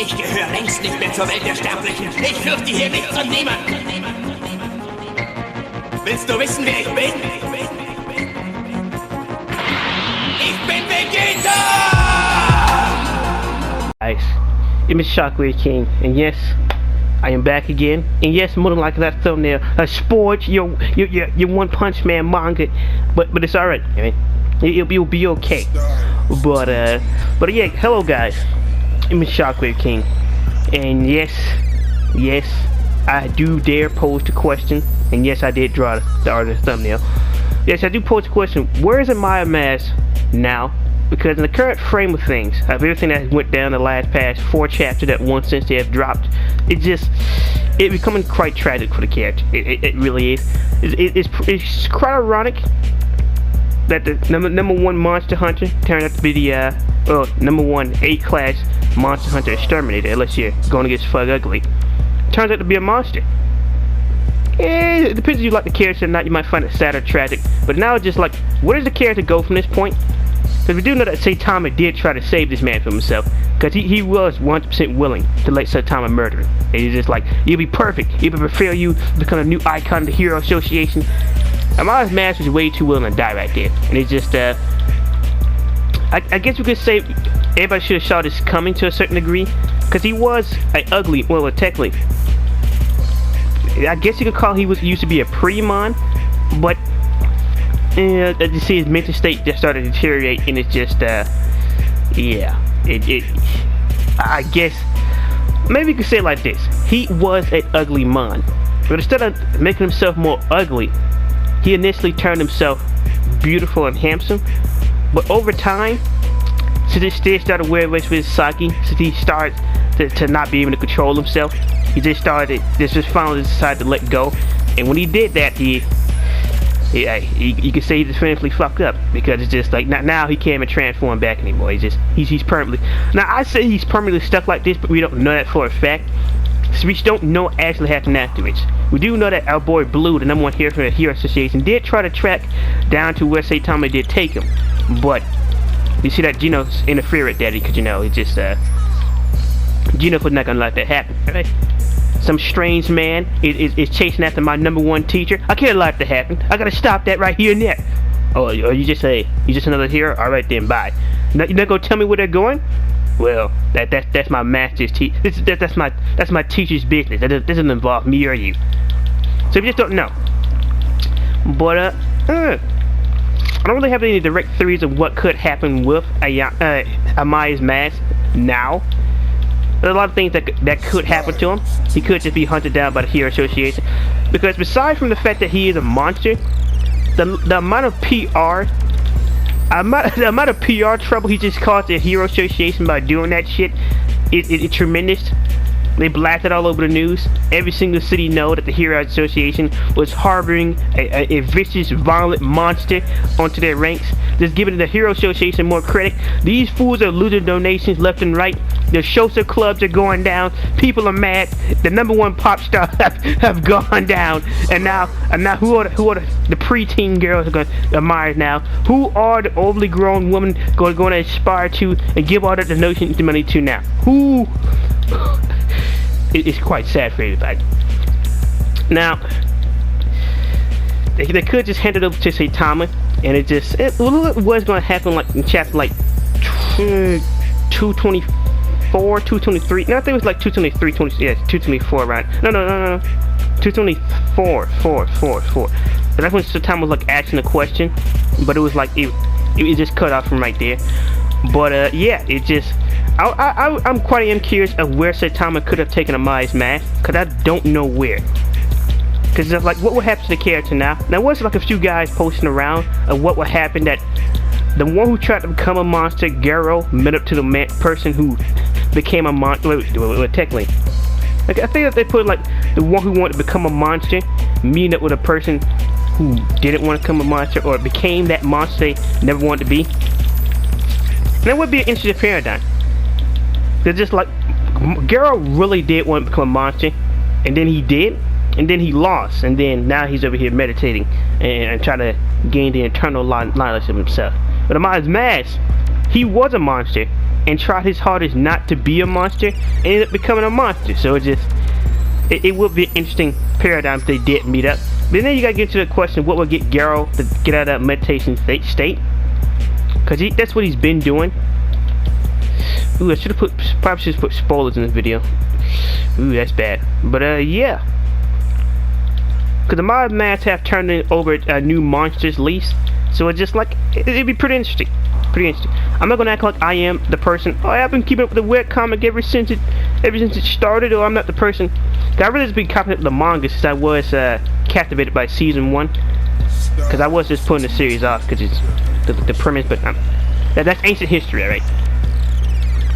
Ich gehöre längst nicht mehr zur Welt der Sterblichen. Ich fürchte hier nichts und niemanden. Willst du wissen, wer ich bin? Ich bin Vegeta! Guys, it's Shockwave King, and yes, I am back again. And yes, more than likely that thumbnail, sports, your One Punch Man manga, but it's alright. I mean, it'll be okay. But yeah, hello guys, it's Shockwave King, and yes, I do dare pose the question, and yes, I did draw the art of the thumbnail. Yes, I do pose the question: where is Amai Mask now? Because in the current frame of things, of everything that went down the past 4 chapters that one since they have dropped, it's becoming quite tragic for the character. It really is. It's quite ironic that the number 1 monster hunter turned out to be the number 1 A-class monster hunter exterminator, unless you're going against Fug Ugly. Turns out to be a monster. It depends if you like the character or not. You might find it sad or tragic. But now it's just like, where does the character go from this point? Because we do know that Saitama did try to save this man from himself. Because he was 100% willing to let Saitama murder him. And he's just like, you'll be perfect. He'll fulfill you, become a new icon of the Hero Association. Amai's Mask was way too willing to die right there. And it's just, I guess we could say everybody should have saw this coming to a certain degree. Because he was an ugly, well, technically, I guess you could call he used to be a pre-mon. But as you see, his mental state just started to deteriorate, and it's just, yeah, I guess, maybe you could say it like this: he was an ugly mon, but instead of making himself more ugly, he initially turned himself beautiful and handsome. But over time, since he still started wearing with his psyche, since he started to not be able to control himself, he just finally decided to let go. And when he did that, you can say he definitively fucked up, because it's just like now he can't even transform back anymore. He's permanently. Now I say he's permanently stuck like this, but we don't know that for a fact. So we don't know what actually happened afterwards. We do know that our boy Blue, the number 1 hero from the Hero Association, did try to track down to where Saitama did take him, but you see that Geno's interfere with that, because it's just Geno was not gonna let that happen, right? Some strange man is chasing after my number 1 teacher. I can't let that happen. I gotta stop that right here and there. Oh, you just another hero? All right then, bye. You're not gonna tell me where they're going? Well, that's my master's that's my teacher's business. That doesn't involve me or you. So we just don't know. But I don't really have any direct theories of what could happen with Amai's Mask now. There's a lot of things that could happen to him. He could just be hunted down by the Hero Association. Because besides from the fact that he is a monster, the amount of PR trouble he just caused the Hero Association by doing that shit is tremendous. They blasted all over the news. Every single city know that the Hero Association was harboring a vicious, violent monster onto their ranks. Just giving the Hero Association more credit. These fools are losing donations left and right. The Shosa clubs are going down. People are mad. The number 1 pop star have gone down. And now who are the preteen girls are going to admire now? Who are the overly grown women going to aspire to and give all that donation money to now? Who? It's quite sad for everybody. Now, they could just hand it over to Saitama, and it was going to happen like in chapter like 224, 223. No, I think it was like 223, 224, right? No. 224, 4. But that's when Saitama was like asking a question, but it was like it just cut off from right there. But yeah, it just. I'm quite curious of where Saitama could have taken Amai's Mask, because I don't know where. Because it's like, what would happen to the character now? There was like a few guys posting around of what would happen that the one who tried to become a monster, Garo, met up to the person who became a monster. Technically, like, I think that they put like the one who wanted to become a monster meeting up with a person who didn't want to become a monster or became that monster they never wanted to be. And that would be an interesting paradigm. They're just like, Garo really did want to become a monster, and then he did, and then he lost, and then now he's over here meditating and trying to gain the eternal knowledge of himself. But Amai's Mask, he was a monster, and tried his hardest not to be a monster and ended up becoming a monster. So it would be an interesting paradigm if they did meet up. But then you gotta get to the question, what would get Geralt to get out of that meditation state? Cause that's what he's been doing. Ooh, I should have probably should put spoilers in this video. Ooh, that's bad. But yeah. Cause the Amai Mask have turned over new monsters lease. So it's just like, it'd be pretty interesting. I'm not gonna act like I am the person. Oh, I've been keeping up with the webcomic ever since it started, or I'm not the person. I really just been copying up the manga since I was captivated by season 1. Cause I was just putting the series off because it's the premise, but that's ancient history, right?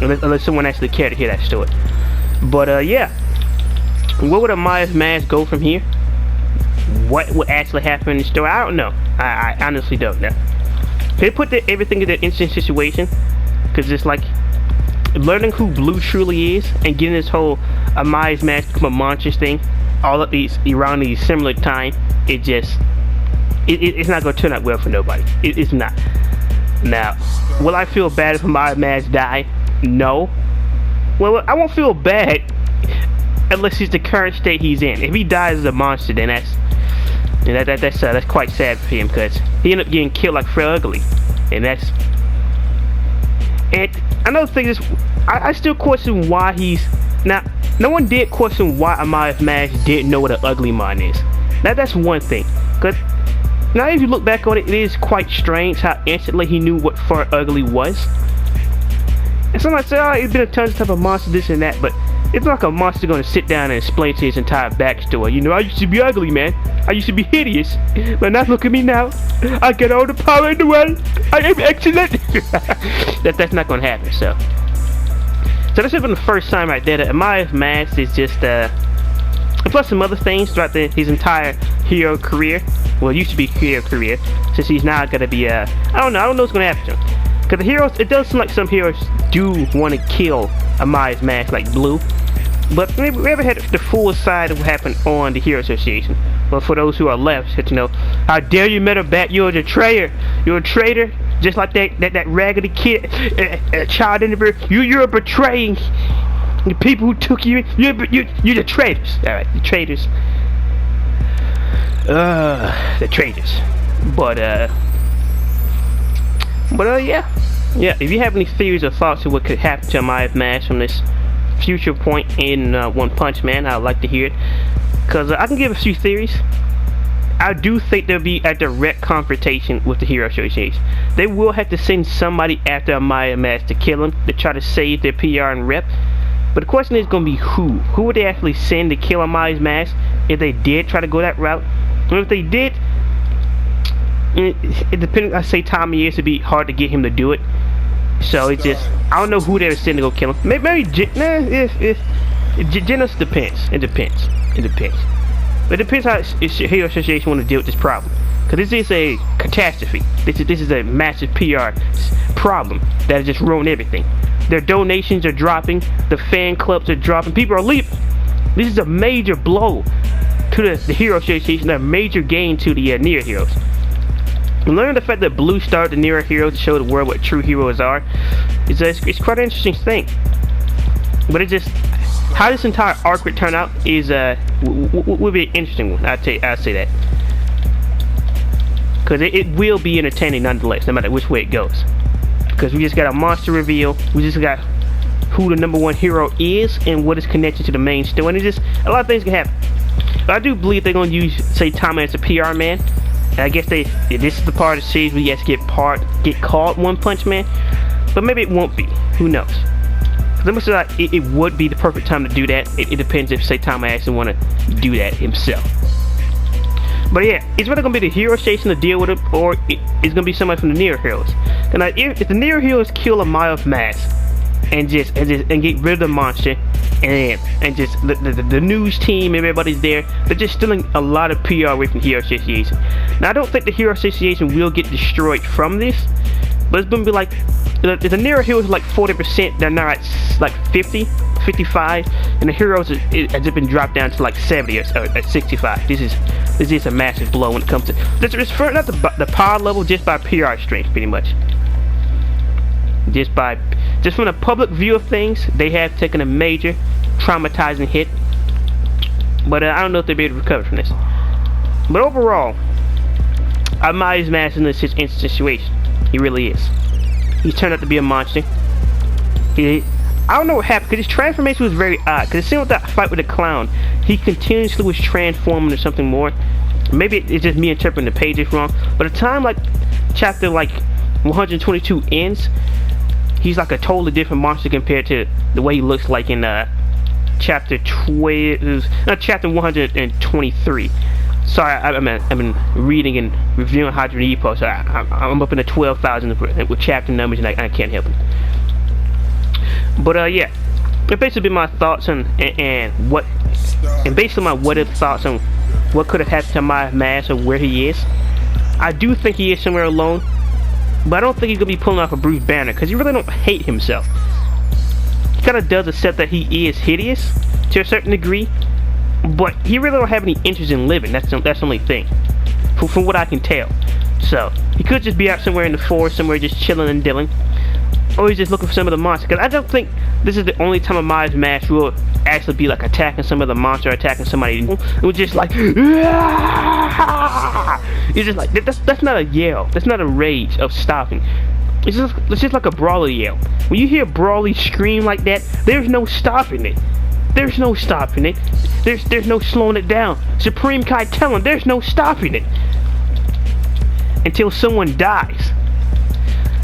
Unless someone actually cared to hear that story. But yeah, where would Amai's Mask go from here? What would actually happen in the story? I don't know. I honestly don't know. They put everything in an instant situation, because it's like learning who Blue truly is and getting this whole Amai's Mask become a monstrous thing all at these around these similar time. It's not gonna turn out well for nobody. It's not. Now, will I feel bad if Amai's Mask die? No. Well, I won't feel bad unless it's the current state he's in. If he dies as a monster, then that's quite sad for him, because he ended up getting killed like Fred Ugly, and another thing is, I still question why he's now. No one did question why Amai's Mask didn't know what an ugly mind is. Now that's one thing, because now if you look back on it, it is quite strange how instantly he knew what Fred Ugly was. And somebody say, oh, it's been a tons of type of monster, this and that, but it's not like a monster gonna sit down and explain to his entire backstory. You know, I used to be ugly, man. I used to be hideous. But now look at me now. I get all the power in the world. I am excellent. That's not gonna happen, so this has been the first time right there that Amai's Mask is just plus some other things throughout his entire hero career. Well, it used to be hero career, since he's now gonna be I don't know what's gonna happen to him. Because the heroes, it does seem like some heroes do want to kill Amai's Mask, like Blue. But we haven't had the full side of what happened on the Hero Association. But for those who are left, to know, how dare you metal bat? You're a betrayer. You're a traitor, just like that raggedy kid, child in the bird. You're betraying the people who took you. You're the traitors. All right, the traitors. The traitors. But yeah. If you have any theories or thoughts of what could happen to Amai's Mask from this future point in One Punch Man, I'd like to hear it. Because I can give a few theories. I do think there'll be a direct confrontation with the Hero Association. They will have to send somebody after Amai's Mask to kill him, to try to save their PR and rep. But the question is going to be who? Who would they actually send to kill Amai's Mask if they did try to go that route? And if they did, it depends. I say time of year, it'd be hard to get him to do it. So it's just, I don't know who they would send to go kill him. Maybe Genos depends. It depends. But it depends how the Hero Association want to deal with this problem. Because this is a catastrophe. This is a massive PR problem that has just ruined everything. Their donations are dropping. The fan clubs are dropping. People are leaving. This is a major blow to the Hero Association. A major gain to the Neo Heroes. And learning the fact that Blue started the Neo Heroes to show the world what true heroes are, it's quite an interesting thing. But it's just how this entire arc would turn out is would be an interesting one. I'll say that, because it will be entertaining nonetheless, no matter which way it goes. Because we just got a monster reveal, we just got who the #1 hero is and what is connected to the main story, and it's just a lot of things can happen. But I do believe they're gonna use Saitama as a PR man. And I guess this is the part of the series where you guys get called One Punch Man, but maybe it won't be. Who knows? It would be the perfect time to do that. It depends if Saitama actually want to do that himself. But yeah, it's whether going to be the Hero Station to deal with it, or it's going to be somebody from the Neo Heroes. And if the Neo Heroes kill Amai's Mask and get rid of the monster, and just the news team, everybody's there, they're just stealing a lot of PR away from the Hero Association. Now I don't think the Hero Association will get destroyed from this, but it's going to be like the Neo Heroes are like 40%, they're now at like 50, 55, and the Heroes has just been dropped down to like 70 or at 65. This is a massive blow when it comes to it's not the power level, just by PR strength, pretty much. Just from the public view of things, they have taken a major traumatizing hit. But I don't know if they'll be able to recover from this. But overall, Amai's mask in this situation. He really is. He's turned out to be a monster. I don't know what happened, because his transformation was very odd. Because it seemed with that fight with the clown, he continuously was transforming into something more. Maybe it's just me interpreting the pages wrong. But the time chapter 122 ends, he's like a totally different monster compared to the way he looks like in chapter 123. Sorry, I've been reading and reviewing Hydra Depot, so I'm up in the 12,000 with chapter numbers, and I can't help it. But yeah, that basically been my thoughts on basically my what if thoughts on what could have happened to my mask or where he is. I do think he is somewhere alone, but I don't think he's gonna be pulling off a Bruce Banner, because he really don't hate himself. He kind of does accept that he is hideous to a certain degree, but he really don't have any interest in living. That's the only thing, from what I can tell. So he could just be out somewhere in the forest, somewhere just chilling and dealing, or he's just looking for some of the monsters. Because I don't think this is the only time Amai's mask will actually be like attacking some of the monster, or attacking somebody. It was just like, it's just like that's not a yell. That's not a rage of stopping. It's just like a brawler yell. When you hear Brawly scream like that, there's no stopping it. There's no stopping it. There's no slowing it down. Supreme Kai tell him there's no stopping it until someone dies.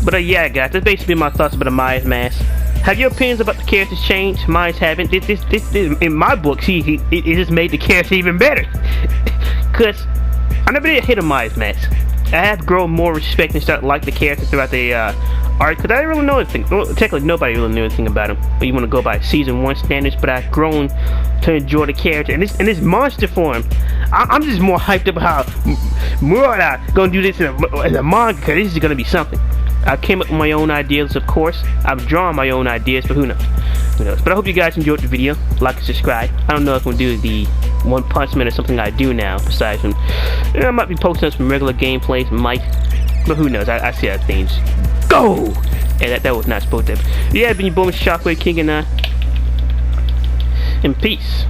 But yeah, guys, that's basically my thoughts about Amai's mask. Have your opinions about the characters changed? Mine haven't. This in my books, it just made the character even better. Cause I never did hate Amai's mask. I have grown more respect and start like the character throughout the arc, because I didn't really know anything. Well, technically, nobody really knew anything about him. But you want to go by season 1 standards. But I've grown to enjoy the character, and this monster form. I'm just more hyped up how Murata gonna do this in a manga, because this is gonna be something. I came up with my own ideas, of course. I've drawn my own ideas, but who knows? Who knows? But I hope you guys enjoyed the video. Like and subscribe. I don't know if I'm gonna do the One Punch Man or something I do now, besides from, I might be posting some regular gameplays, might, but who knows? I see how things go. And that was not supposed to happen. Yeah, been your boy Shockwave King, and peace.